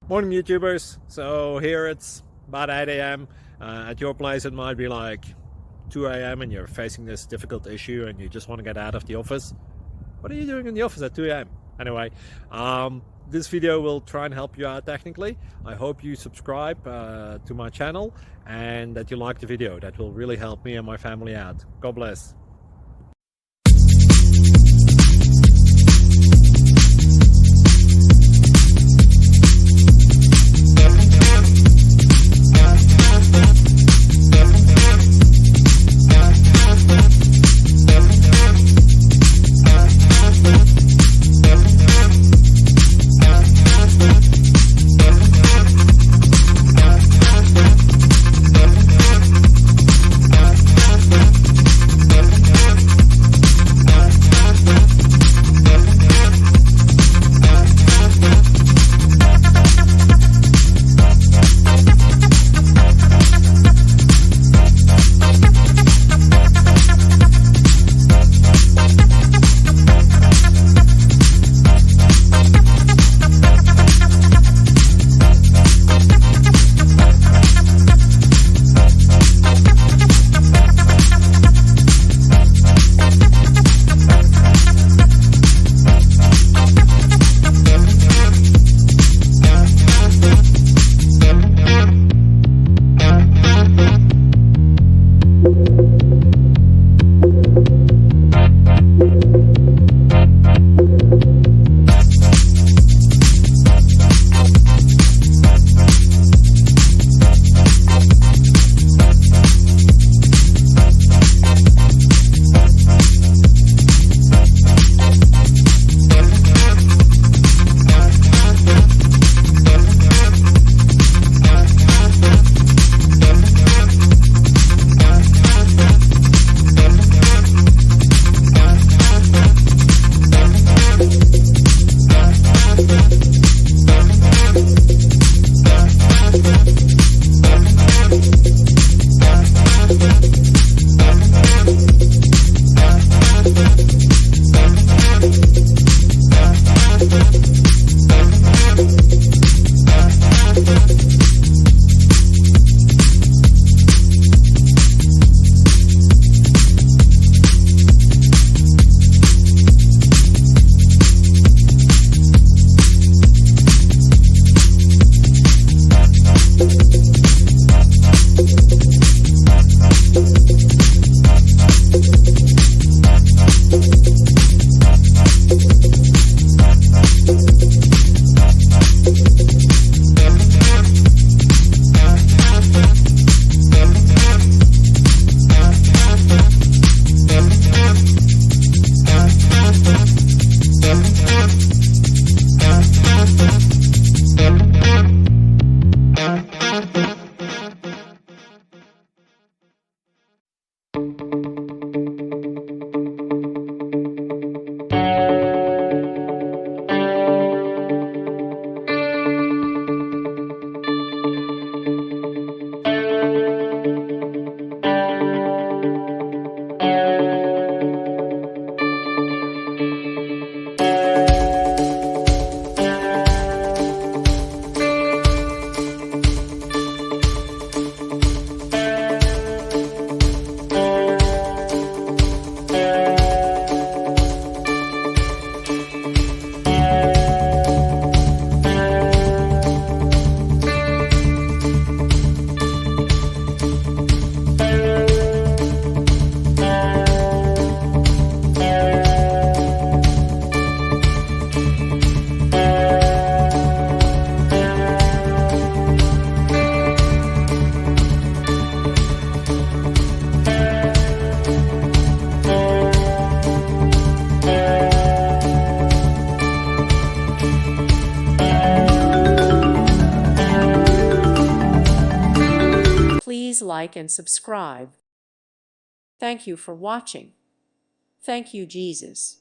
Morning YouTubers. So here it's about 8 a.m. At your place it might be like 2 a.m. and you're facing this difficult issue and you just want to get out of the office. What are you doing in the office at 2 a.m.? Anyway, this video will try and help you out technically. I hope you subscribe to my channel and that you like the video. That will really help me and my family out. God bless. Please like and subscribe. Thank you for watching. Thank you, Jesus.